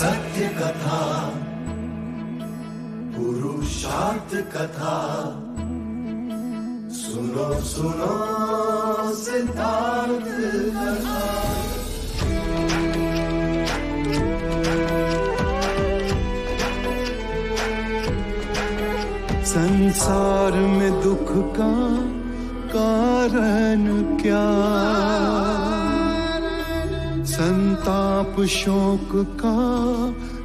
सत्य कथा, पुरुषार्थ कथा, सुनो सुनो सिद्धार्थ कथा। संसार में दुख का कारण क्या, संताप शोक का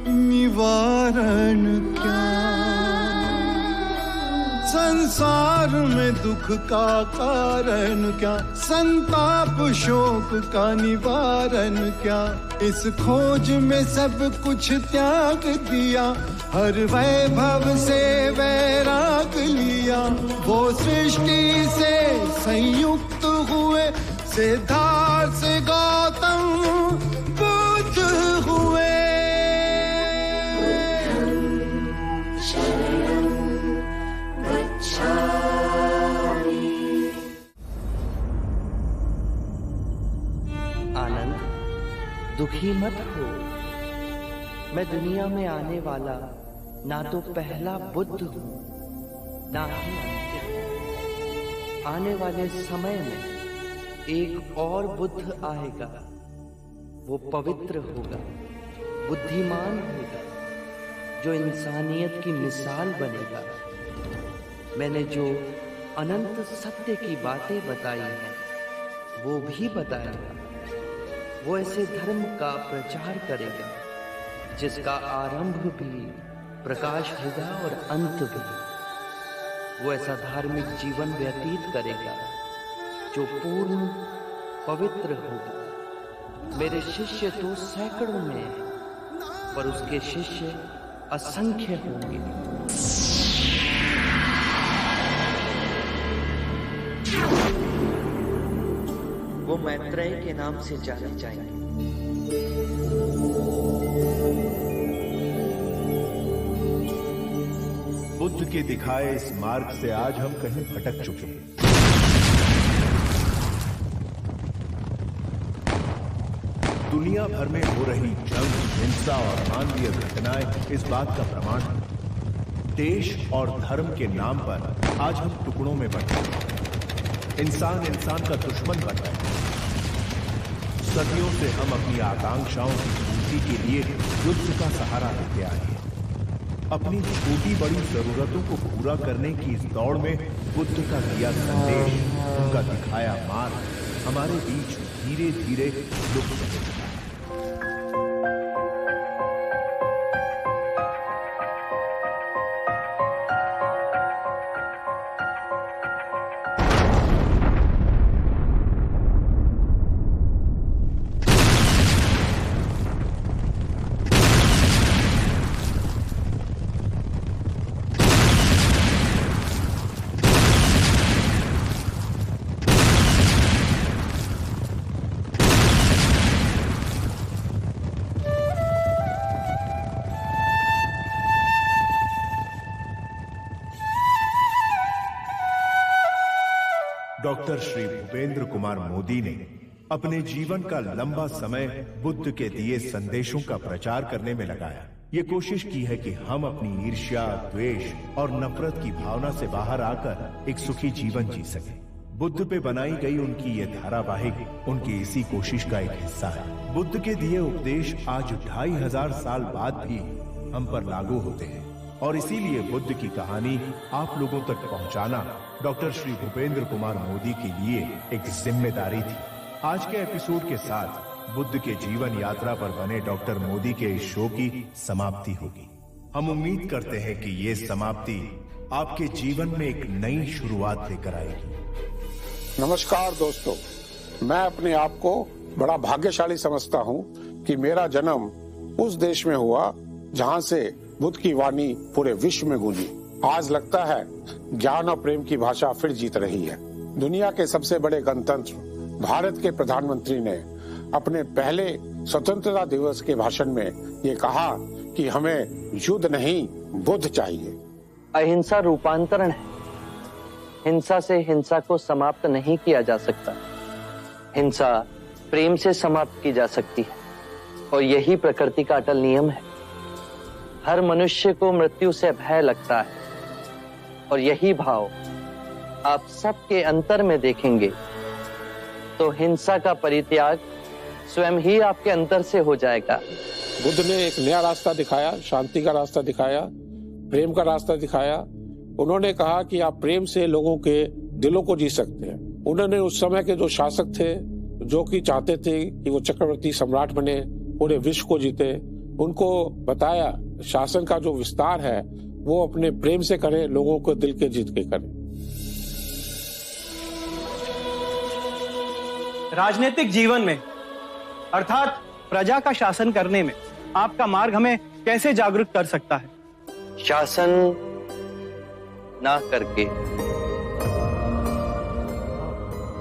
निवारण क्या। संसार में दुख का कारण क्या, संताप शोक का निवारण क्या। इस खोज में सब कुछ त्याग दिया, हर वैभव से वैराग लिया। वो सृष्टि से संयुक्त हुए, सिद्धार्थ से गौतम बुद्ध हुए। आनंद, दुखी मत हो। मैं दुनिया में आने वाला ना तो पहला बुद्ध हूँ, ना ही अंतिम। आने वाले समय में एक और बुद्ध आएगा। वो पवित्र होगा, बुद्धिमान होगा, जो इंसानियत की मिसाल बनेगा। मैंने जो अनंत सत्य की बातें बताई हैं, वो भी बताएगा। वो ऐसे धर्म का प्रचार करेगा जिसका आरंभ भी प्रकाश होगा और अंत भी। वो ऐसा धार्मिक जीवन व्यतीत करेगा जो पूर्ण पवित्र होगा। मेरे शिष्य तो सैकड़ों में हैं, पर उसके शिष्य असंख्य होंगे। वो मैत्रेय के नाम से जाने जाएंगे। बुद्ध के दिखाए इस मार्ग से आज हम कहीं भटक चुके हैं। दुनिया भर में हो रही जंग, हिंसा और मानवीय घटनाएं इस बात का प्रमाण है। देश और धर्म के नाम पर आज हम टुकड़ों में बंटे हैं। इंसान इंसान का दुश्मन बन गया। सदियों से हम अपनी आकांक्षाओं की पूर्ति के लिए युद्ध का सहारा लेते आए हैं। अपनी छोटी बड़ी जरूरतों को पूरा करने की इस दौड़ में बुद्ध का दिया संदेश, उनका दिखाया मार्ग हमारे बीच धीरे धीरे लुप्त हो चुका है। डॉक्टर श्री भूपेंद्र कुमार मोदी ने अपने जीवन का लंबा समय बुद्ध के दिए संदेशों का प्रचार करने में लगाया। ये कोशिश की है कि हम अपनी ईर्ष्या, द्वेष और नफरत की भावना से बाहर आकर एक सुखी जीवन जी सकें। बुद्ध पे बनाई गई उनकी ये धारावाहिक उनकी इसी कोशिश का एक हिस्सा है। बुद्ध के दिए उपदेश आज 2500 साल बाद भी हम पर लागू होते हैं और इसीलिए बुद्ध की कहानी आप लोगों तक पहुंचाना डॉक्टर श्री भूपेंद्र कुमार मोदी के लिए एक जिम्मेदारी थी। आज के एपिसोड के साथ बुद्ध के जीवन यात्रा पर बने डॉक्टर मोदी के इस शो की समाप्ति होगी। हम उम्मीद करते हैं कि ये समाप्ति आपके जीवन में एक नई शुरुआत लेकर आएगी। नमस्कार दोस्तों, मैं अपने आप को बड़ा भाग्यशाली समझता हूँ कि मेरा जन्म उस देश में हुआ जहाँ से बुद्ध की वाणी पूरे विश्व में गूंजी। आज लगता है ज्ञान और प्रेम की भाषा फिर जीत रही है। दुनिया के सबसे बड़े गणतंत्र भारत के प्रधानमंत्री ने अपने पहले स्वतंत्रता दिवस के भाषण में ये कहा कि हमें युद्ध नहीं बुद्ध चाहिए। अहिंसा रूपांतरण है। हिंसा से हिंसा को समाप्त नहीं किया जा सकता। हिंसा प्रेम से समाप्त की जा सकती है और यही प्रकृति का अटल नियम है। हर मनुष्य को मृत्यु से भय लगता है, और यही भाव आप सबके अंतर में देखेंगे तो हिंसा का परित्याग स्वयं ही आपके अंतर से हो जाएगा। बुद्ध ने एक नया रास्ता दिखाया, शांति का रास्ता दिखाया, प्रेम का रास्ता दिखाया। उन्होंने कहा कि आप प्रेम से लोगों के दिलों को जीत सकते हैं। उन्होंने उस समय के जो शासक थे, जो कि चाहते थे कि वो चक्रवर्ती सम्राट बने, पूरे विश्व को जीते, उनको बताया शासन का जो विस्तार है वो अपने प्रेम से करें, लोगों को दिल के जीत के करें। राजनीतिक जीवन में अर्थात प्रजा का शासन करने में आपका मार्ग हमें कैसे जागरूक कर सकता है? शासन ना करके।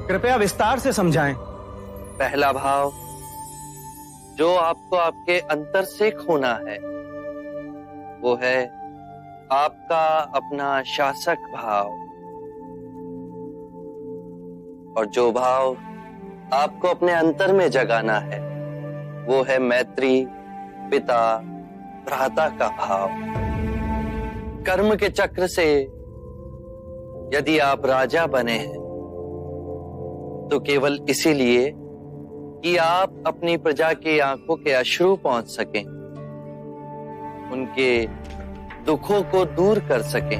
कृपया विस्तार से समझाएं। पहला भाव जो आपको आपके अंतर से खोना है वो है आपका अपना शासक भाव, और जो भाव आपको अपने अंतर में जगाना है वो है मैत्री, पिता, भ्राता का भाव। कर्म के चक्र से यदि आप राजा बने हैं तो केवल इसीलिए कि आप अपनी प्रजा की आंखों के अश्रु पहुंच सकें, उनके दुखों को दूर कर सकें।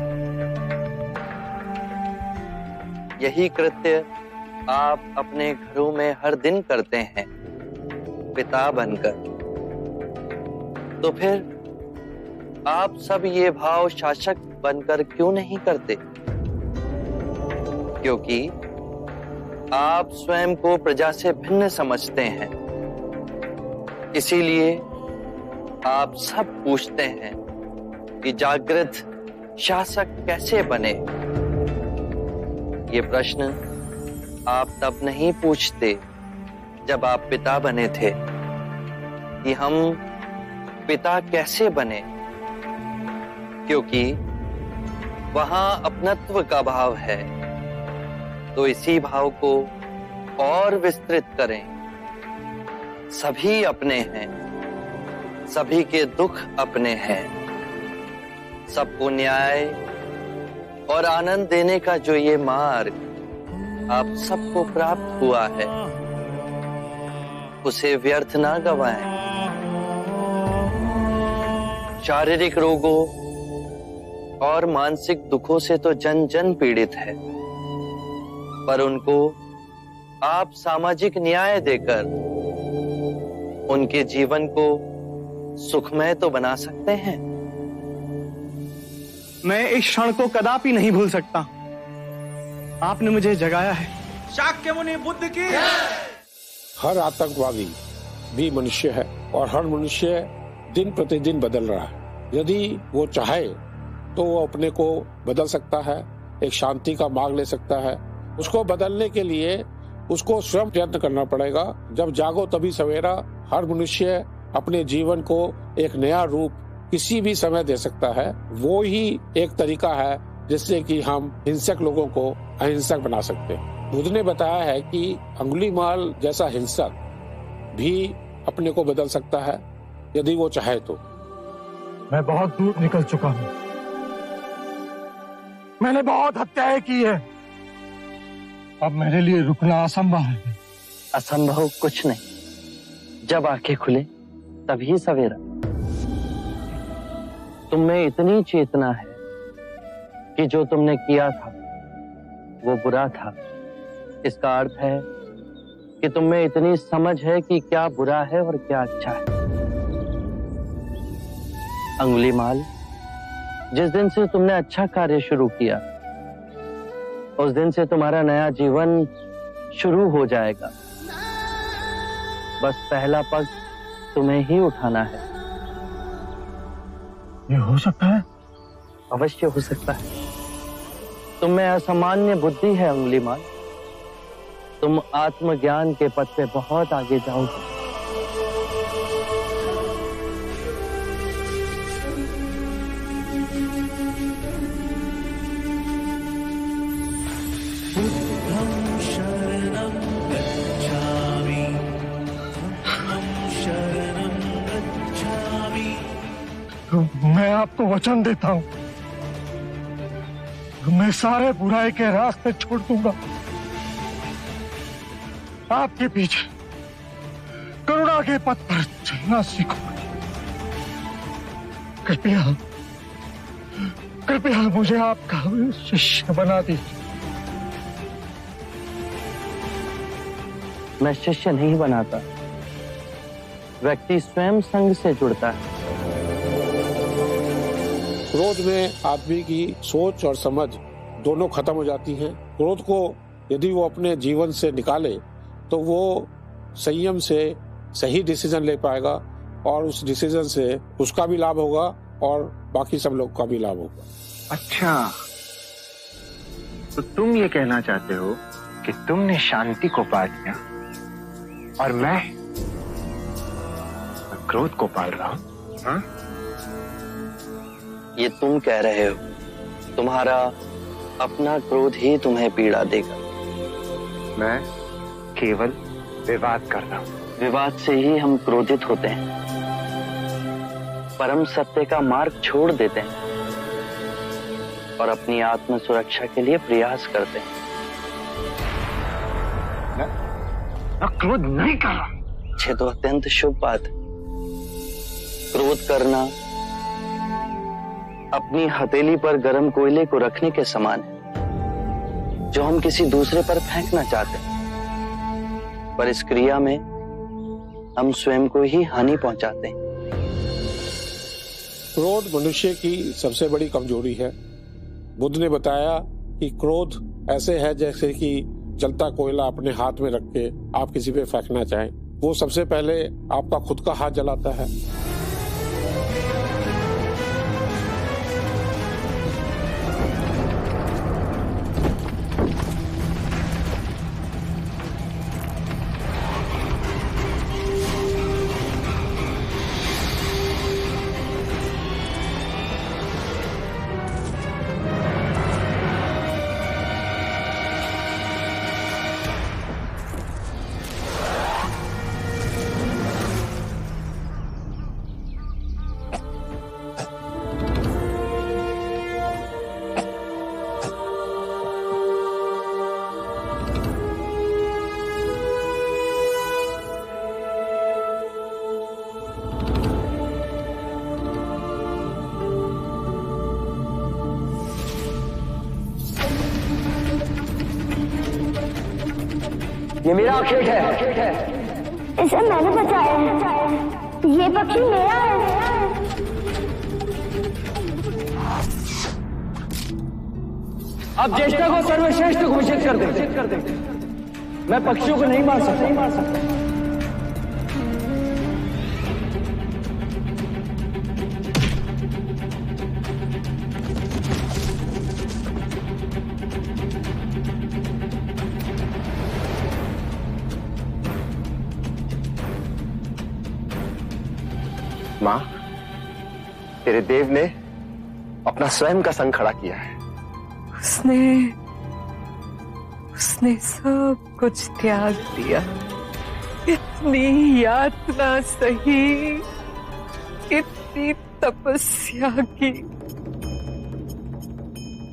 यही कृत्य आप अपने घरों में हर दिन करते हैं पिता बनकर। तो फिर आप सब ये भाव शासक बनकर क्यों नहीं करते? क्योंकि आप स्वयं को प्रजा से भिन्न समझते हैं, इसीलिए आप सब पूछते हैं कि जागृत शासक कैसे बने। ये प्रश्न आप तब नहीं पूछते जब आप पिता बने थे कि हम पिता कैसे बने, क्योंकि वहां अपनत्व का भाव है। तो इसी भाव को और विस्तृत करें। सभी अपने हैं, सभी के दुख अपने हैं। सबको न्याय और आनंद देने का जो ये मार्ग आप सबको प्राप्त हुआ है उसे व्यर्थ ना गवाएं। शारीरिक रोगों और मानसिक दुखों से तो जन जन पीड़ित है, पर उनको आप सामाजिक न्याय देकर उनके जीवन को सुखमय तो बना सकते हैं। मैं इस क्षण को कदापि नहीं भूल सकता। आपने मुझे जगाया है। शाक्य मुनि बुद्ध की। हर आतंकवादी भी मनुष्य है और हर मनुष्य दिन प्रतिदिन बदल रहा है। यदि वो चाहे तो वो अपने को बदल सकता है, एक शांति का मार्ग ले सकता है। उसको बदलने के लिए उसको स्वयं प्रयत्न करना पड़ेगा। जब जागो तभी सवेरा। हर मनुष्य अपने जीवन को एक नया रूप किसी भी समय दे सकता है। वो ही एक तरीका है जिससे कि हम हिंसक लोगों को अहिंसक बना सकते हैं। बुद्ध ने बताया है कि अंगुलीमाल जैसा हिंसक भी अपने को बदल सकता है यदि वो चाहे तो। मैं बहुत दूर निकल चुका हूँ। मैंने बहुत हत्याएं की है। अब मेरे लिए रुकना असंभव है। असंभव कुछ नहीं। जब आंखें खुले तभी सवेरा। तुम में इतनी चेतना है कि जो तुमने किया था वो बुरा था। इसका अर्थ है कि तुम में इतनी समझ है कि क्या बुरा है और क्या अच्छा है। अंगुलीमाल, जिस दिन से तुमने अच्छा कार्य शुरू किया उस दिन से तुम्हारा नया जीवन शुरू हो जाएगा। बस पहला पग तुम्हें ही उठाना है। ये हो सकता है? अवश्य हो सकता है। तुम में असामान्य बुद्धि है अंगुलीमाल। तुम आत्मज्ञान के पथ पे बहुत आगे जाओगे। मैं आपको वचन देता हूं, मैं सारे बुराई के रास्ते छोड़ दूंगा, आपके पीछे करुणा के पथ पर चलना सीखूंगा। कृपया कृपया मुझे आपका शिष्य बना दीजिए। मैं शिष्य नहीं बनाता, व्यक्ति स्वयं संग से जुड़ता है। क्रोध में आदमी की सोच और समझ दोनों खत्म हो जाती हैं। क्रोध को यदि वो अपने जीवन से निकाले तो वो संयम से सही डिसीजन ले पाएगा और उस डिसीजन से उसका भी लाभ होगा और बाकी सब लोग का भी लाभ होगा। अच्छा, तो तुम ये कहना चाहते हो कि तुमने शांति को पा लिया और मैं क्रोध को पाल रहा हूं? हाँ? ये तुम कह रहे हो, तुम्हारा अपना क्रोध ही तुम्हें पीड़ा देगा। मैं केवल विवाद कर रहा हूं। विवाद से ही हम क्रोधित होते हैं, परम सत्य का मार्ग छोड़ देते हैं और अपनी आत्म सुरक्षा के लिए प्रयास करते हैं। मैं क्रोध नहीं कर रहा। ये तो अत्यंत शुभ बात है। क्रोध करना अपनी हथेली पर गर्म कोयले को रखने के समान है, जो हम किसी दूसरे पर फेंकना चाहते हैं, पर इस क्रिया में हम स्वयं को ही हानि पहुंचाते हैं। क्रोध मनुष्य की सबसे बड़ी कमजोरी है। बुद्ध ने बताया कि क्रोध ऐसे है जैसे कि जलता कोयला अपने हाथ में रख के आप किसी पे फेंकना चाहें, वो सबसे पहले आपका खुद का हाथ जलाता है। ये मेरा खेत है। इसे मैंने बचाया है। ये पक्षी मेरा है। अब ज्येष्ठा को सर्वश्रेष्ठ घोषित कर दे। मैं पक्षियों को नहीं मार सकता। मां, तेरे देव ने अपना स्वयं का संग खड़ा किया है। उसने सब कुछ त्याग दिया। इतनी यातना सही, इतनी तपस्या की,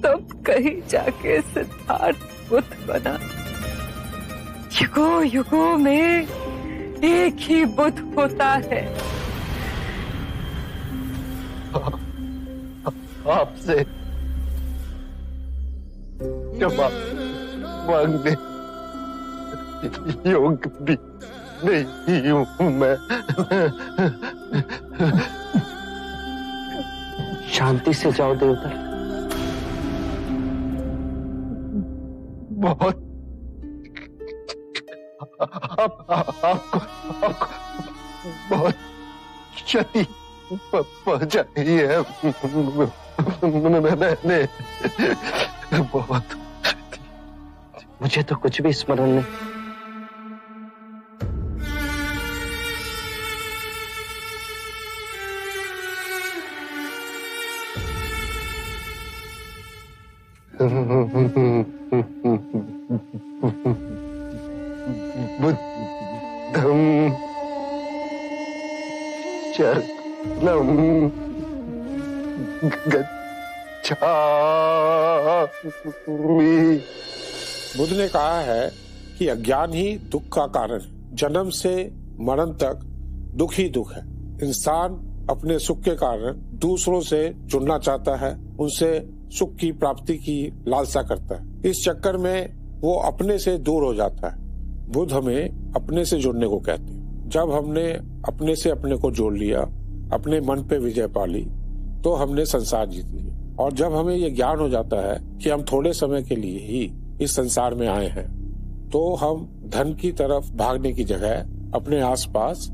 तब कहीं जाके सिद्धार्थ बुद्ध बना। युगों युगों में एक ही बुद्ध होता है। आपसे क्षमा मांगने योग्य भी नहीं हूं मैं। शांति से जाओ देवता। बहुत आपको बहुत क्षति पहुंचाई है मैंने। बहुत। मुझे तो कुछ भी स्मरण नहीं। बुद्धं शरणं गच्छामि। बुद्ध ने कहा है कि अज्ञान ही दुख का कारण है। जन्म से मरण तक दुख ही दुख है। इंसान अपने सुख के कारण दूसरों से जुड़ना चाहता है, उनसे सुख की प्राप्ति की लालसा करता है। इस चक्कर में वो अपने से दूर हो जाता है। बुद्ध हमें अपने से जुड़ने को कहते हैं। जब हमने अपने से अपने को जोड़ लिया, अपने मन पे विजय पा ली, तो हमने संसार जीत लिया। और जब हमें ये ज्ञान हो जाता है कि हम थोड़े समय के लिए ही इस संसार में आए हैं, तो हम धन की तरफ भागने की जगह अपने आसपास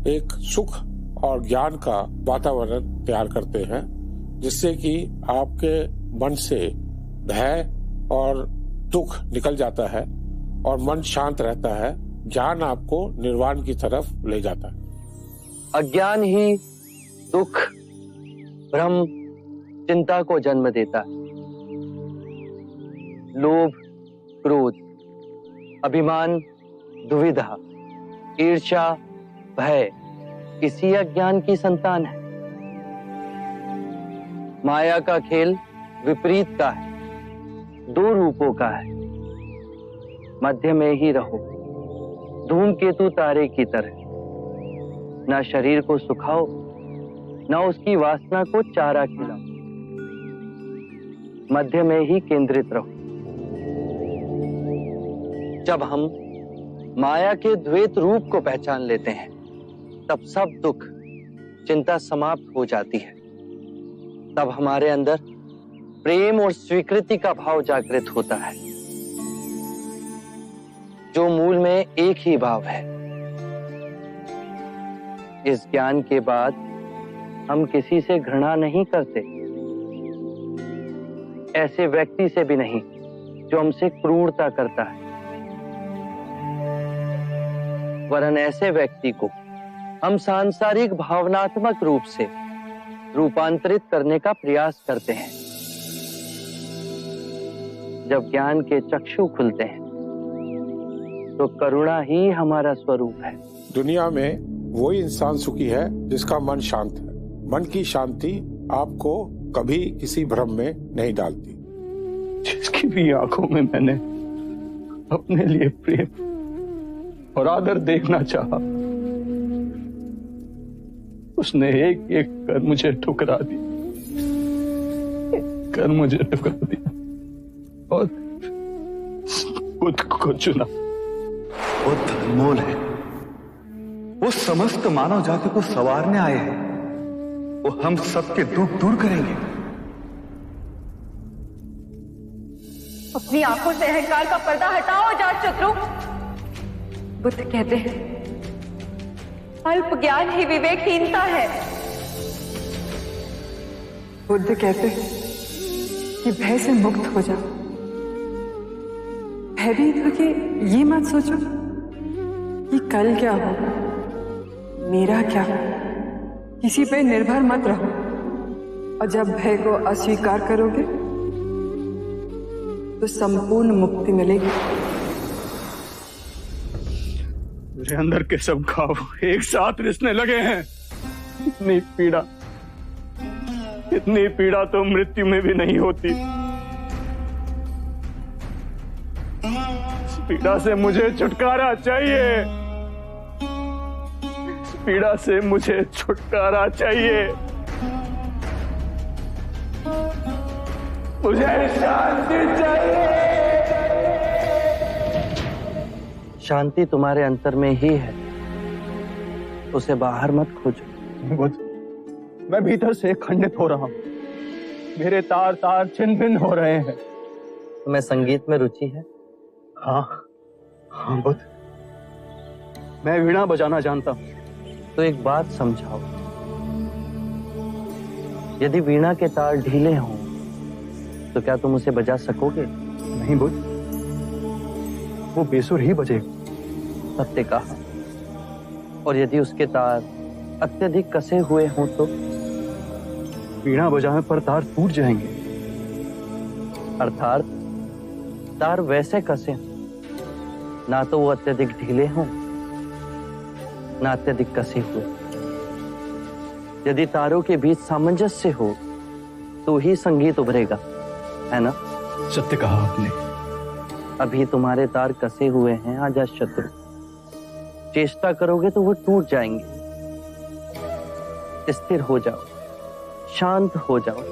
एक सुख और ज्ञान का वातावरण तैयार करते हैं, जिससे कि आपके मन से भय और दुख निकल जाता है और मन शांत रहता है। ज्ञान आपको निर्वाण की तरफ ले जाता है। अज्ञान ही दुख, भ्रम, चिंता को जन्म देता है। लोभ, क्रोध, अभिमान, दुविधा, ईर्ष्या, भय इसी अज्ञान की संतान है। माया का खेल विपरीत का है, दो रूपों का है। मध्य में ही रहो, धूमकेतु तारे की तरह। ना शरीर को सुखाओ, ना उसकी वासना को चारा खिलाओ। मध्य में ही केंद्रित रहो। जब हम माया के द्वैत रूप को पहचान लेते हैं, तब सब दुख, चिंता समाप्त हो जाती है। तब हमारे अंदर प्रेम और स्वीकृति का भाव जागृत होता है, जो मूल में एक ही भाव है। इस ज्ञान के बाद हम किसी से घृणा नहीं करते, ऐसे व्यक्ति से भी नहीं जो हमसे क्रूरता करता है, वरन ऐसे व्यक्ति को हम सांसारिक भावनात्मक रूप से रूपांतरित करने का प्रयास करते हैं। जब ज्ञान के चक्षु खुलते हैं, तो करुणा ही हमारा स्वरूप है। दुनिया में वही इंसान सुखी है जिसका मन शांत है। मन की शांति आपको कभी किसी भ्रम में नहीं डालती। जिसकी भी आंखों में मैंने अपने लिए प्रेम और आदर देखना चाहा, उसने एक एक कर मुझे ठुकरा दी, और बुद्ध को चुना। बुद्ध अनमोल है। वो समस्त मानव जाति को संवारने आए हैं। वो हम सबके दुख दूर करेंगे। अपनी आंखों से अहंकार का पर्दा हटाओ जात शत्रु। बुद्ध कहते हैं, अल्प ज्ञान ही विवेकहीनता है। बुद्ध कहते हैं कि भय से मुक्त हो जाओ। भयभीत होके ये मत सोचो कि कल क्या होगा, मेरा क्या होगा। किसी पे निर्भर मत रहो, और जब भय को अस्वीकार करोगे तो संपूर्ण मुक्ति मिलेगी। मेरे अंदर के सब घाव एक साथ रिसने लगे हैं। इतनी पीड़ा तो मृत्यु में भी नहीं होती। इस पीड़ा से मुझे छुटकारा चाहिए। इस पीड़ा से मुझे छुटकारा चाहिए। मुझे शांति चाहिए। शांति तुम्हारे अंतर में ही है, उसे बाहर मत खोजो। बुद्ध, मैं भीतर से खंडित हो रहा हूं। मेरे तार तार छिन्न भिन्न हो रहे हैं। तुम्हें संगीत में रुचि है? हाँ बुद्ध, मैं वीणा बजाना जानता हूं। तो एक बात समझाओ, यदि वीणा के तार ढीले हों तो क्या तुम उसे बजा सकोगे? नहीं बुद्ध, वो बेसुर ही बजेगा। सत्य कहा। और यदि उसके तार अत्यधिक कसे हुए हों तो? वीणा बजाने पर तार टूट जाएंगे। अर्थात तार वैसे कसे हों, ना तो वो अत्यधिक ढीले हों, ना अत्यधिक कसे हुए। यदि तारों के बीच सामंजस्य हो तो ही संगीत उभरेगा, है ना? सत्य कहा आपने। अभी तुम्हारे तार कसे हुए हैं अजात शत्रु, चेष्टा करोगे तो वो टूट जाएंगे। स्थिर हो जाओ, शांत हो जाओ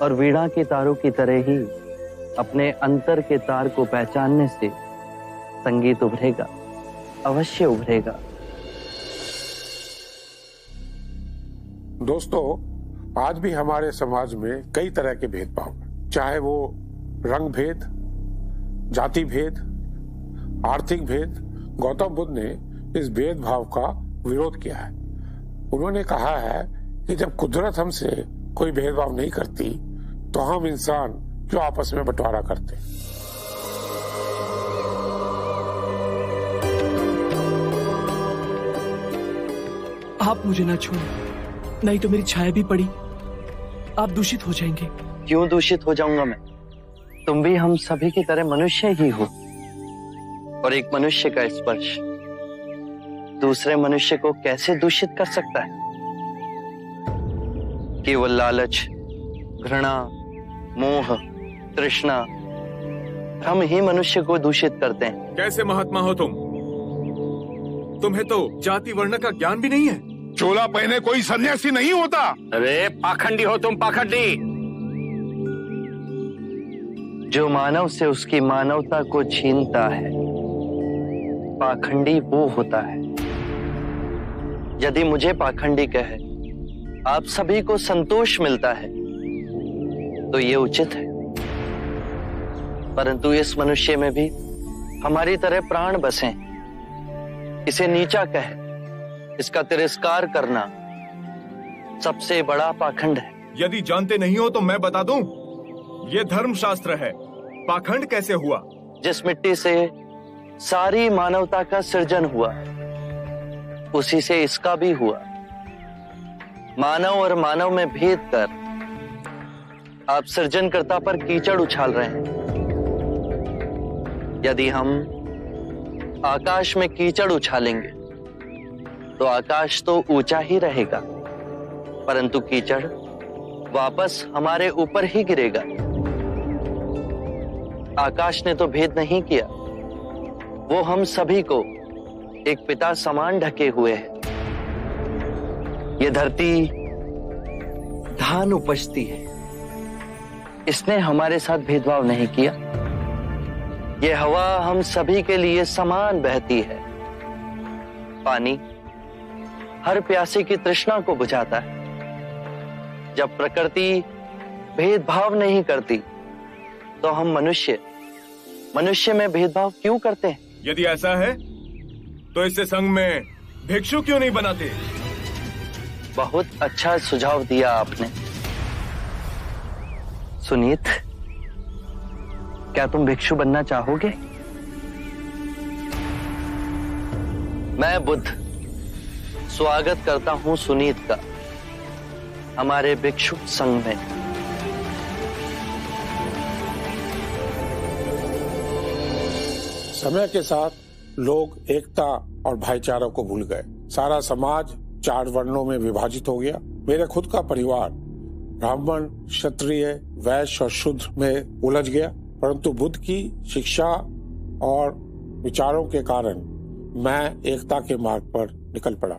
और वीणा के तारों की तरह ही अपने अंतर के तार को पहचानने से संगीत उभरेगा, अवश्य उभरेगा। दोस्तों, आज भी हमारे समाज में कई तरह के भेदभाव हैं, चाहे वो रंग भेद, जाति भेद, आर्थिक भेद। गौतम बुद्ध ने इस भेदभाव का विरोध किया है। उन्होंने कहा है कि जब कुदरत हमसे कोई भेदभाव नहीं करती तो हम इंसान क्यों आपस में बंटवारा करते। आप मुझे ना छोड़ो, नहीं तो मेरी छाया भी पड़ी, आप दूषित हो जाएंगे। क्यों दूषित हो जाऊंगा मैं? तुम भी हम सभी की तरह मनुष्य ही हो, और एक मनुष्य का स्पर्श दूसरे मनुष्य को कैसे दूषित कर सकता है? केवल लालच, घृणा, मोह, तृष्णा, हम ही मनुष्य को दूषित करते हैं। कैसे महात्मा हो तुम? तुम्हें तो जाति वर्ण का ज्ञान भी नहीं है। चोला पहने कोई सन्यासी नहीं होता। अरे पाखंडी हो तुम, पाखंडी। जो मानव से उसकी मानवता को छीनता है, पाखंडी वो होता है। यदि मुझे पाखंडी कहे आप सभी को संतोष मिलता है तो ये उचित है, परंतु इस मनुष्य में भी हमारी तरह प्राण बसे। इसे नीचा कहे, इसका तिरस्कार करना सबसे बड़ा पाखंड है। यदि जानते नहीं हो तो मैं बता दूं, ये धर्मशास्त्र है। पाखंड कैसे हुआ? जिस मिट्टी से सारी मानवता का सृजन हुआ, उसी से इसका भी हुआ। मानव और मानव में भेद कर आप सृजनकर्ता पर कीचड़ उछाल रहे हैं। यदि हम आकाश में कीचड़ उछालेंगे तो आकाश तो ऊंचा ही रहेगा, परंतु कीचड़ वापस हमारे ऊपर ही गिरेगा। आकाश ने तो भेद नहीं किया, वो हम सभी को एक पिता समान ढके हुए है। ये धरती धान उपजती है, इसने हमारे साथ भेदभाव नहीं किया। ये हवा हम सभी के लिए समान बहती है। पानी हर प्यासे की तृष्णा को बुझाता है। जब प्रकृति भेदभाव नहीं करती तो हम मनुष्य में भेदभाव क्यों करते हैं? यदि ऐसा है तो इससे संघ में भिक्षु क्यों नहीं बनाते? बहुत अच्छा सुझाव दिया आपने। सुनीत, क्या तुम भिक्षु बनना चाहोगे? मैं बुद्ध स्वागत करता हूं सुनीत का हमारे भिक्षु संघ में। समय के साथ लोग एकता और भाईचारा को भूल गए। सारा समाज 4 वर्णों में विभाजित हो गया। मेरे खुद का परिवार ब्राह्मण, क्षत्रिय, वैश्य और शूद्र में उलझ गया, परंतु बुद्ध की शिक्षा और विचारों के कारण मैं एकता के मार्ग पर निकल पड़ा।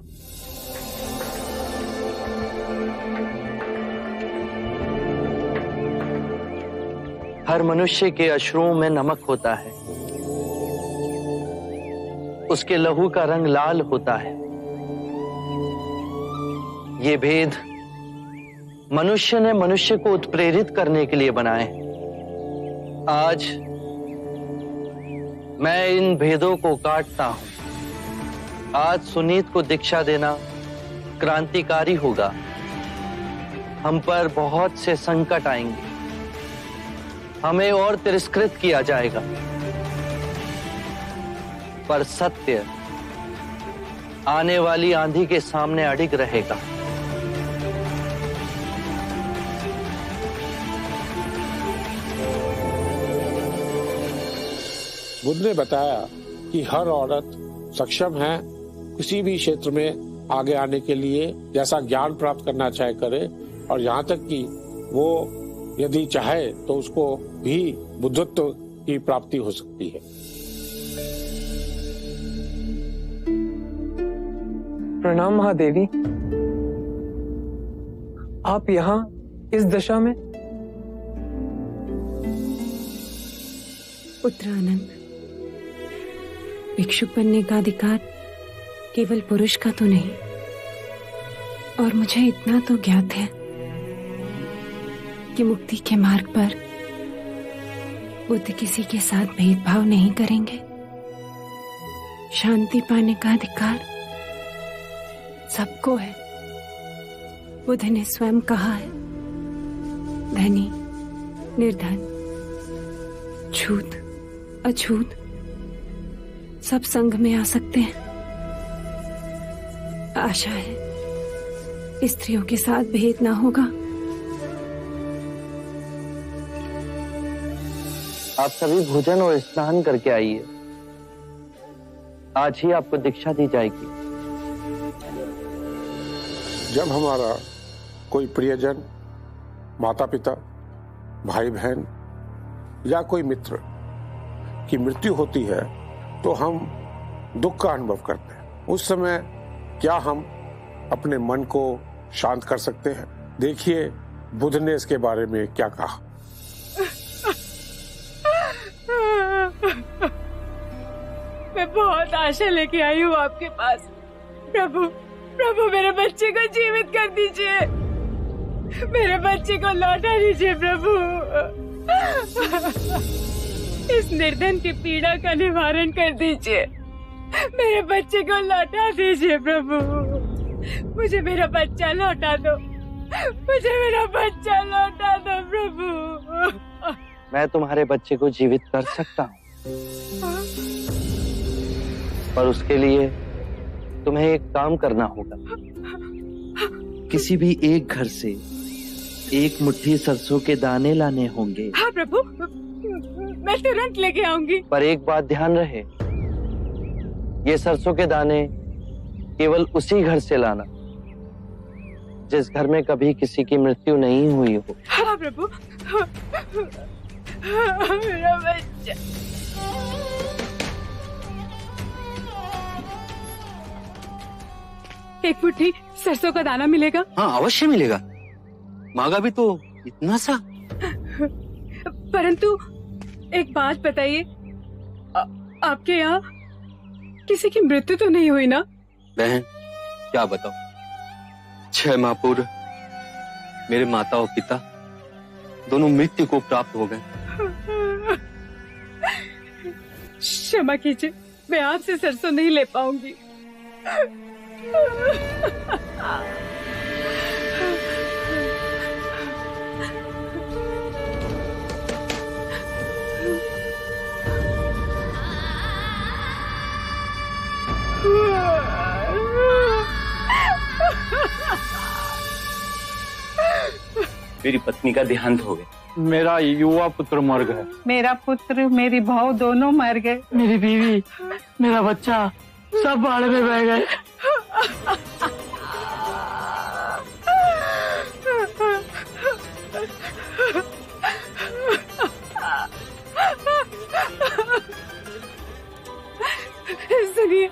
हर मनुष्य के अश्रुओं में नमक होता है, उसके लहू का रंग लाल होता है। ये भेद मनुष्य ने मनुष्य को उत्प्रेरित करने के लिए बनाए। आज मैं इन भेदों को काटता हूं। आज सुनीत को दीक्षा देना क्रांतिकारी होगा। हम पर बहुत से संकट आएंगे, हमें और तिरस्कृत किया जाएगा, पर सत्य आने वाली आंधी के सामने अडिग रहेगा। बुद्ध ने बताया कि हर औरत सक्षम है किसी भी क्षेत्र में आगे आने के लिए, जैसा ज्ञान प्राप्त करना चाहे करे, और यहाँ तक कि वो यदि चाहे तो उसको भी बुद्धत्व की प्राप्ति हो सकती है। प्रणाम महादेवी। आप यहाँ इस दशा में? पुत्र आनंद, भिक्षुक बनने का अधिकार केवल पुरुष का तो नहीं, और मुझे इतना तो ज्ञात है कि मुक्ति के मार्ग पर बुद्ध किसी के साथ भेदभाव नहीं करेंगे। शांति पाने का अधिकार सबको है। बुद्ध ने स्वयं कहा है, धनी, निर्धन, छूत, अछूत सब संघ में आ सकते हैं। आशा है स्त्रियों के साथ भेद ना होगा। आप सभी भोजन और स्नान करके आइए। आज ही आपको दीक्षा दी जाएगी। जब हमारा कोई प्रियजन, माता पिता, भाई बहन या कोई मित्र की मृत्यु होती है तो हम दुख का अनुभव करते हैं। उस समय क्या हम अपने मन को शांत कर सकते हैं? देखिए बुद्ध ने इसके बारे में क्या कहा। मैं बहुत आशा लेके आई हूँ आपके पास। प्रभु, प्रभु मेरे बच्चे को जीवित कर दीजिए, मेरे बच्चे को लौटा दीजिए प्रभु। इस निर्धन की पीड़ा का निवारण कर दीजिए, मेरे बच्चे को लौटा दीजिए प्रभु। मुझे मेरा बच्चा लौटा दो, मुझे मेरा बच्चा लौटा दो प्रभु। मैं तुम्हारे बच्चे को जीवित कर सकता हूँ, पर उसके लिए तुम्हें एक काम करना होगा। किसी भी एक घर से एक मुट्ठी सरसों के दाने लाने होंगे। हाँ प्रभु, मैं तुरंत लेके आऊंगी। पर एक बात ध्यान रहे, ये सरसों के दाने केवल उसी घर से लाना जिस घर में कभी किसी की मृत्यु नहीं हुई हो। हाँ प्रभु, मेरा बच्चा। एक मुट्ठी सरसों का दाना मिलेगा? हाँ अवश्य मिलेगा, मांगा भी तो इतना सा। परंतु एक बात बताइए, आपके यहाँ किसी की मृत्यु तो नहीं हुई ना? बहन क्या बताओ, 6 माह पूर्व मेरे माता और पिता दोनों मृत्यु को प्राप्त हो गए। क्षमा कीजिए, मैं आपसे सरसों नहीं ले पाऊंगी। मेरी पत्नी का देहांत हो गया। मेरा युवा पुत्र मर गया। मेरा पुत्र, मेरी बहू दोनों मर गए। मेरी बीवी, मेरा बच्चा सब बाढ़ में बह गए। सुनिए,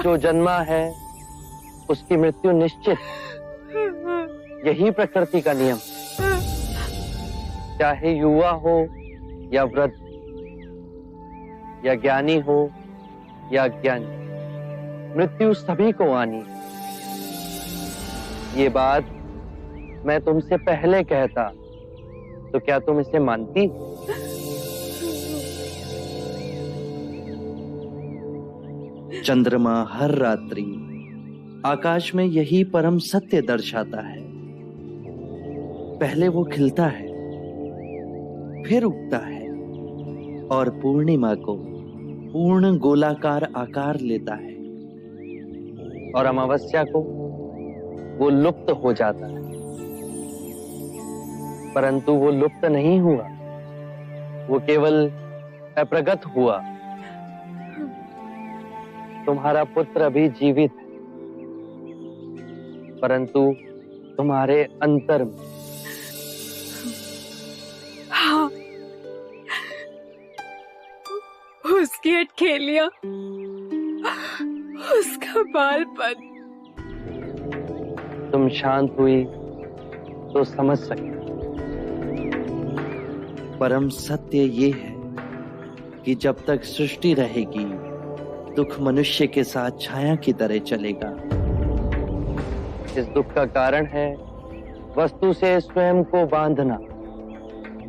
जो जन्मा है उसकी मृत्यु निश्चित। यही प्रकृति का नियम। चाहे युवा हो या वृद्ध, या ज्ञानी हो या अज्ञानी, मृत्यु सभी को आनी। ये बात मैं तुमसे पहले कहता तो क्या तुम इसे मानती? चंद्रमा हर रात्रि आकाश में यही परम सत्य दर्शाता है। पहले वो खिलता है, फिर उगता है और पूर्णिमा को पूर्ण गोलाकार आकार लेता है, और अमावस्या को वो लुप्त हो जाता है। परंतु वो लुप्त नहीं हुआ, वो केवल अप्रगट हुआ। तुम्हारा पुत्र अभी जीवित है, परंतु तुम्हारे अंतर में। हाँ, उसकी अटखेलियां, उसका बालपन। तुम शांत हुई तो समझ सके। परम सत्य ये है कि जब तक सृष्टि रहेगी, दुख मनुष्य के साथ छाया की तरह चलेगा। इस दुख का कारण है वस्तु से स्वयं को बांधना,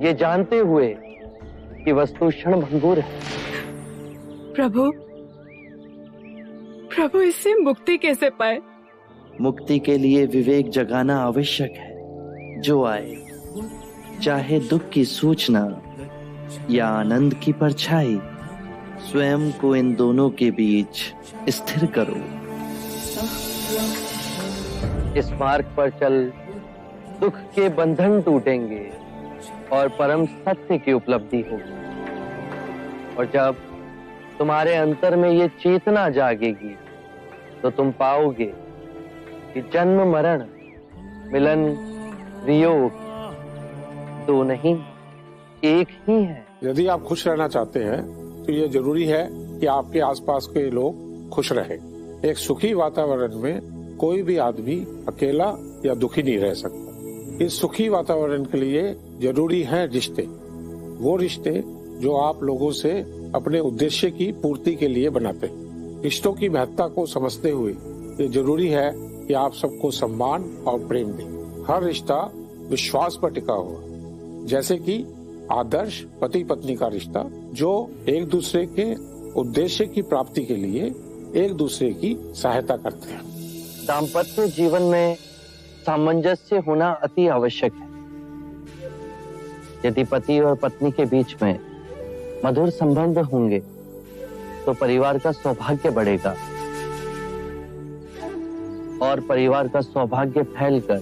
ये जानते हुए कि वस्तु क्षणभंगुर है। प्रभु, प्रभु इससे मुक्ति कैसे पाए? मुक्ति के लिए विवेक जगाना आवश्यक है। जो आए, चाहे दुख की सूचना या आनंद की परछाई, स्वयं को इन दोनों के बीच स्थिर करो। इस मार्ग पर चल दुख के बंधन टूटेंगे और परम सत्य की उपलब्धि होगी। और जब तुम्हारे अंतर में ये चेतना जागेगी तो तुम पाओगे कि जन्म मरण, मिलन वियोग दो नहीं, एक ही है। यदि आप खुश रहना चाहते हैं तो ये जरूरी है कि आपके आसपास के लोग खुश रहें। एक सुखी वातावरण में कोई भी आदमी अकेला या दुखी नहीं रह सकता। इस सुखी वातावरण के लिए जरूरी है रिश्ते, वो रिश्ते जो आप लोगों से अपने उद्देश्य की पूर्ति के लिए बनाते हैं। रिश्तों की महत्ता को समझते हुए ये जरूरी है कि आप सबको सम्मान और प्रेम दें। हर रिश्ता विश्वास पर टिका हुआ, जैसे कि आदर्श पति पत्नी का रिश्ता, जो एक दूसरे के उद्देश्य की प्राप्ति के लिए एक दूसरे की सहायता करते हैं। दाम्पत्य जीवन में सामंजस्य होना अति आवश्यक है। यदि पति और पत्नी के बीच में मधुर संबंध होंगे तो परिवार का सौभाग्य बढ़ेगा, और परिवार का सौभाग्य फैलकर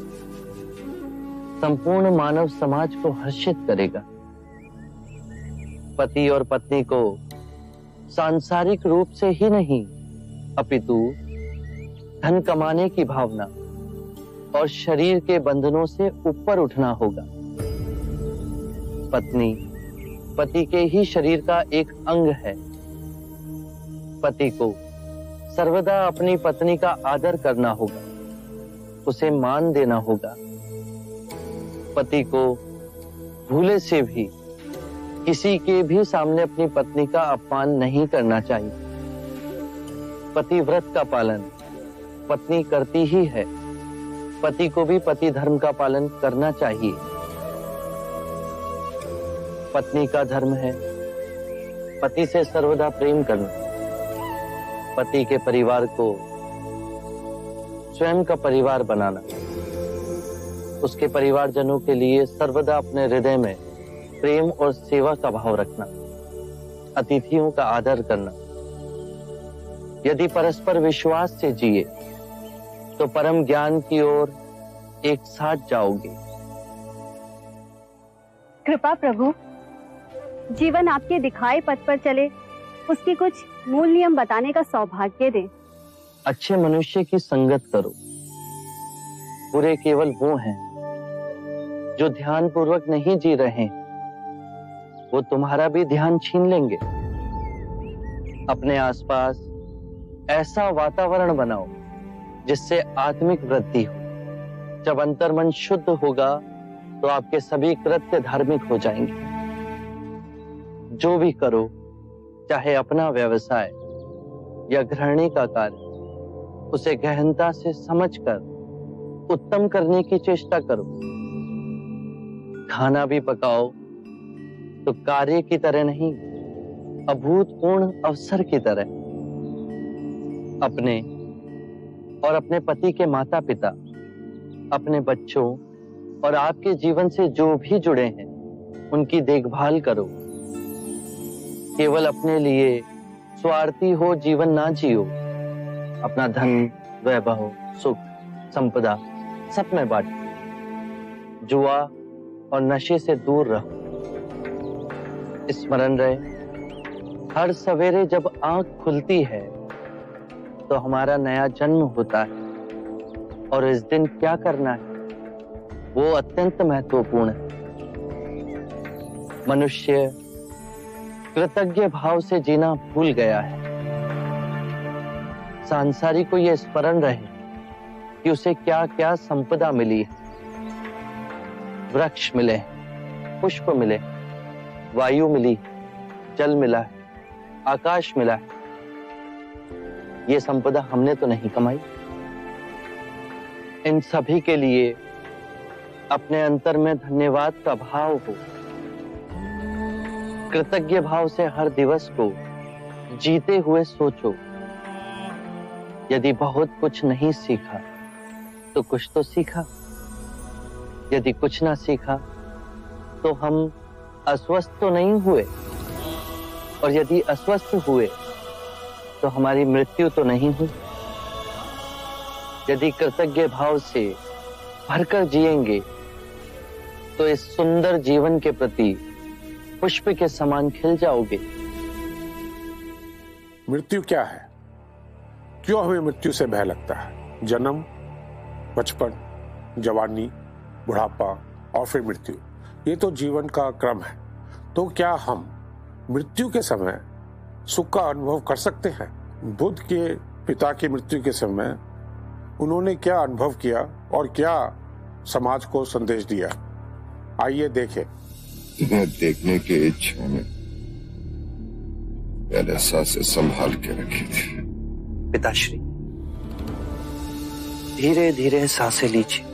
संपूर्ण मानव समाज को हर्षित करेगा। पति और पत्नी को सांसारिक रूप से ही नहीं, अपितु धन कमाने की भावना और शरीर के बंधनों से ऊपर उठना होगा। पत्नी पति के ही शरीर का एक अंग है। पति को सर्वदा अपनी पत्नी का आदर करना होगा, उसे मान देना होगा। पति को भूले से भी किसी के भी सामने अपनी पत्नी का अपमान नहीं करना चाहिए। पतिव्रत का पालन पत्नी करती ही है, पति को भी पति धर्म का पालन करना चाहिए। पत्नी का धर्म है पति से सर्वदा प्रेम करना, पति के परिवार को स्वयं का परिवार बनाना, उसके परिवारजनों के लिए सर्वदा अपने हृदय में प्रेम और सेवा का भाव रखना, अतिथियों का आदर करना। यदि परस्पर विश्वास से जिए तो परम ज्ञान की ओर एक साथ जाओगे। कृपा प्रभु, जीवन आपके दिखाए पथ पर चले, उसके कुछ मूल नियम बताने का सौभाग्य दें। अच्छे मनुष्य की संगत करो। बुरे केवल वो हैं जो ध्यान पूर्वक नहीं जी रहे, वो तुम्हारा भी ध्यान छीन लेंगे। अपने आसपास ऐसा वातावरण बनाओ जिससे आत्मिक वृद्धि हो। जब अंतर्मन शुद्ध होगा तो आपके सभी कृत्य धार्मिक हो जाएंगे। जो भी करो, चाहे अपना व्यवसाय या गृहिणी का कार्य, उसे गहनता से समझकर उत्तम करने की चेष्टा करो। खाना भी पकाओ तो कार्य की तरह नहीं, अभूतपूर्ण अवसर की तरह। अपने और अपने पति के माता पिता, अपने बच्चों और आपके जीवन से जो भी जुड़े हैं उनकी देखभाल करो। केवल अपने लिए स्वार्थी हो जीवन ना जियो। अपना धन, वैभव, सुख, संपदा सब में बांटो। जुआ और नशे से दूर रहो। स्मरण रहे, हर सवेरे जब आंख खुलती है तो हमारा नया जन्म होता है, और इस दिन क्या करना है वो अत्यंत महत्वपूर्ण है। मनुष्य कृतज्ञ भाव से जीना भूल गया है। सांसारिक को यह स्मरण रहे कि उसे क्या क्या संपदा मिली है। वृक्ष मिले, पुष्प मिले, वायु मिली, जल मिला है, आकाश मिला है। ये संपदा हमने तो नहीं कमाई। इन सभी के लिए अपने अंतर में धन्यवाद का भाव हो। कृतज्ञ भाव से हर दिवस को जीते हुए सोचो। यदि बहुत कुछ नहीं सीखा तो कुछ तो सीखा। यदि कुछ ना सीखा तो हम अस्वस्थ तो नहीं हुए, और यदि अस्वस्थ हुए तो हमारी मृत्यु तो नहीं हुई। यदि कृतज्ञ भाव से भरकर जिएंगे तो इस सुंदर जीवन के प्रति पुष्प के समान खिल जाओगे। मृत्यु क्या है? क्यों हमें मृत्यु से भय लगता है? जन्म, बचपन, जवानी, बुढ़ापा और फिर मृत्यु, ये तो जीवन का क्रम है। तो क्या हम मृत्यु के समय सुख का अनुभव कर सकते हैं? बुद्ध के पिता की मृत्यु के समय उन्होंने क्या अनुभव किया और क्या समाज को संदेश दिया? आइए देखें। तुम्हें देखने की इच्छा में मैंने सांसें संभाल के रखी थी। पिताश्री, धीरे धीरे सांसें लीजिए।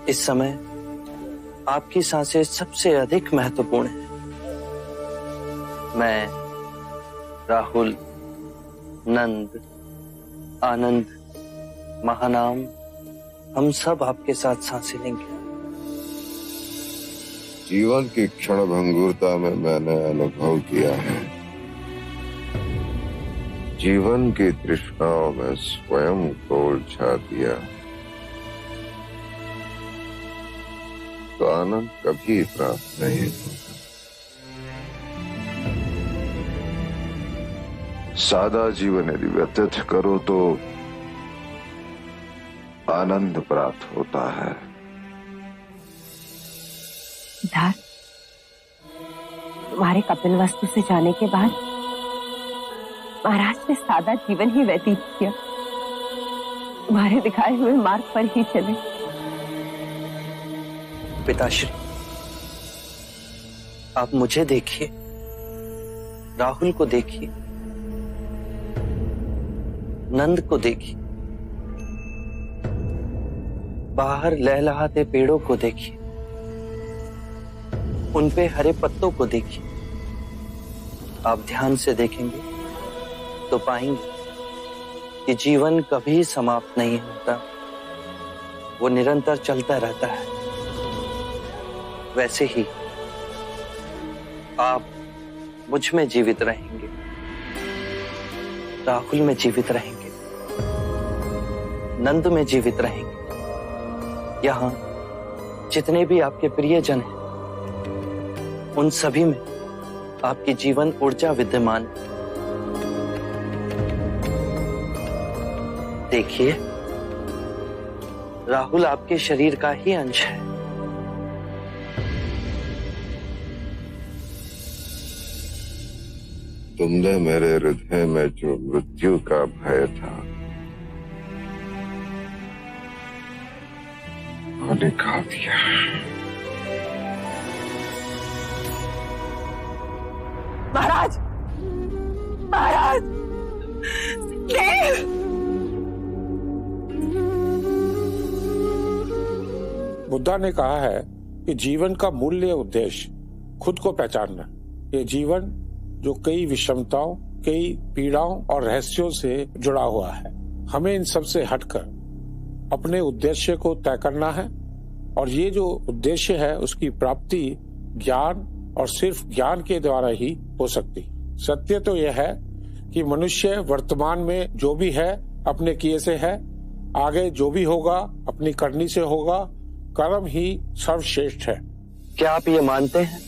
इस समय आपकी सांसें सबसे अधिक महत्वपूर्ण हैं। मैं, राहुल, नंद, आनंद, महानाम, हम सब आपके साथ सांसें लेंगे। जीवन की क्षण भंगुरता में मैंने अनुभव किया है, जीवन की तृष्णाओं में स्वयं को उलझा दिया तो आनंद कभी प्राप्त नहीं होता। सादा जीवन यदि व्यतीत करो तो आनंद प्राप्त होता है। सिद्धार्थ, तुम्हारे कपिलवस्तु से जाने के बाद महाराज ने सादा जीवन ही व्यतीत किया। तुम्हारे दिखाए हुए मार्ग पर ही चले। पिताश्री, आप मुझे देखिए, राहुल को देखिए, नंद को देखिए, बाहर लहलहाते पेड़ों को देखिए, उन पे हरे पत्तों को देखिए। आप ध्यान से देखेंगे तो पाएंगे कि जीवन कभी समाप्त नहीं होता, वो निरंतर चलता रहता है। वैसे ही आप मुझ में जीवित रहेंगे, राहुल में जीवित रहेंगे, नंद में जीवित रहेंगे। यहाँ जितने भी आपके प्रियजन हैं, उन सभी में आपकी जीवन ऊर्जा विद्यमान। देखिए, राहुल आपके शरीर का ही अंश है। तुमने मेरे हृदय में जो मृत्यु का भय था वो निकाल दिया। महाराज, महाराज, देव! बुद्धा ने कहा है कि जीवन का मूल्य उद्देश्य खुद को पहचानना। ये जीवन जो कई विषमताओं, कई पीड़ाओं और रहस्यों से जुड़ा हुआ है, हमें इन सब से हटकर अपने उद्देश्य को तय करना है। और ये जो उद्देश्य है उसकी प्राप्ति ज्ञान और सिर्फ ज्ञान के द्वारा ही हो सकती। सत्य तो यह है कि मनुष्य वर्तमान में जो भी है अपने किए से है, आगे जो भी होगा अपनी करनी से होगा। कर्म ही सर्वश्रेष्ठ है। क्या आप ये मानते हैं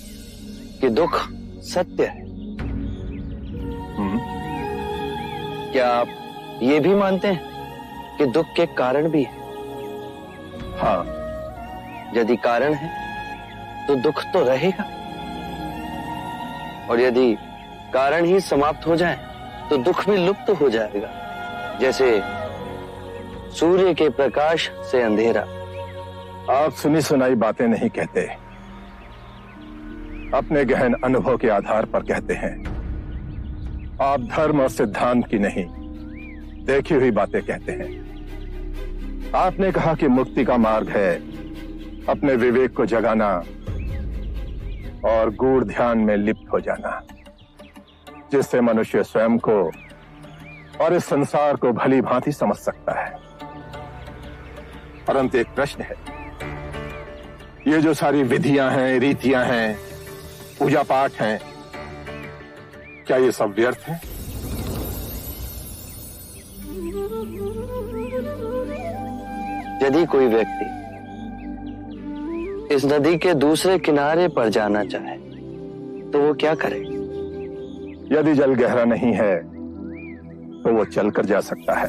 कि दुख सत्य है? क्या आप ये भी मानते हैं कि दुख के कारण भी है? हाँ। यदि कारण है तो दुख तो रहेगा, और यदि कारण ही समाप्त हो जाए तो दुख भी लुप्त हो जाएगा। जैसे सूर्य के प्रकाश से अंधेरा। आप सुनी सुनाई बातें नहीं कहते, अपने गहन अनुभव के आधार पर कहते हैं। आप धर्म और सिद्धांत की नहीं, देखी हुई बातें कहते हैं। आपने कहा कि मुक्ति का मार्ग है अपने विवेक को जगाना और गूढ़ ध्यान में लिप्त हो जाना, जिससे मनुष्य स्वयं को और इस संसार को भली भांति समझ सकता है। परंतु एक प्रश्न है, ये जो सारी विधियां हैं, रीतियां हैं, पूजा पाठ हैं, क्या ये सब व्यर्थ है? यदि कोई व्यक्ति इस नदी के दूसरे किनारे पर जाना चाहे तो वो क्या करे? यदि जल गहरा नहीं है तो वो चलकर जा सकता है,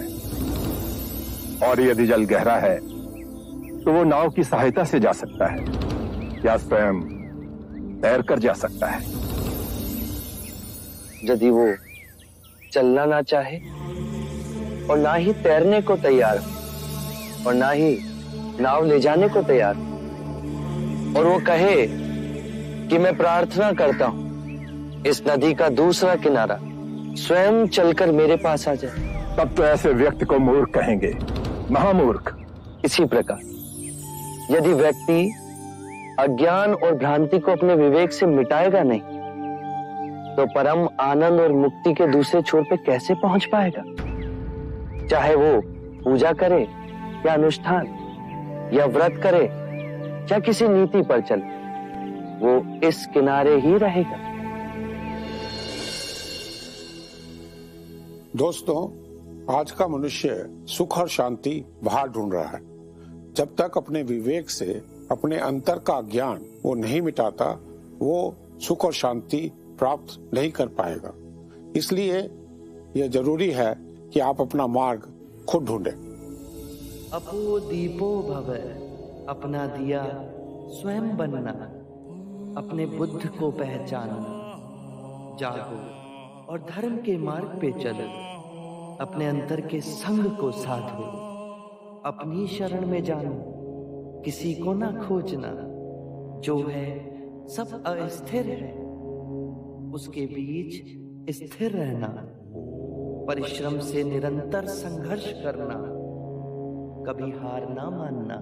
और यदि जल गहरा है तो वो नाव की सहायता से जा सकता है या स्वयं तैरकर जा सकता है। यदि वो चलना ना चाहे और ना ही तैरने को तैयार हो और ना ही नाव ले जाने को तैयार हो, और वो कहे कि मैं प्रार्थना करता हूं इस नदी का दूसरा किनारा स्वयं चलकर मेरे पास आ जाए, तब तो ऐसे व्यक्ति को मूर्ख कहेंगे, महामूर्ख। इसी प्रकार यदि व्यक्ति अज्ञान और भ्रांति को अपने विवेक से मिटाएगा नहीं तो परम आनंद और मुक्ति के दूसरे छोर पे कैसे पहुंच पाएगा? चाहे वो पूजा करे या अनुष्ठान या व्रत करे या किसी नीति पर चले, वो इस किनारे ही रहेगा। दोस्तों, आज का मनुष्य सुख और शांति बाहर ढूंढ रहा है। जब तक अपने विवेक से अपने अंतर का ज्ञान वो नहीं मिटाता, वो सुख और शांति प्राप्त नहीं कर पाएगा। इसलिए यह जरूरी है कि आप अपना मार्ग खुद ढूंढें। अपो दीपो भव, अपना दिया स्वयं बनना, अपने बुद्ध को पहचानना, जागो और धर्म के मार्ग पे चलो, अपने अंतर के संग को साधो, अपनी शरण में जानो, किसी को ना खोजना, जो है सब अस्थिर है, उसके बीच स्थिर रहना, परिश्रम से निरंतर संघर्ष करना, कभी हार ना मानना।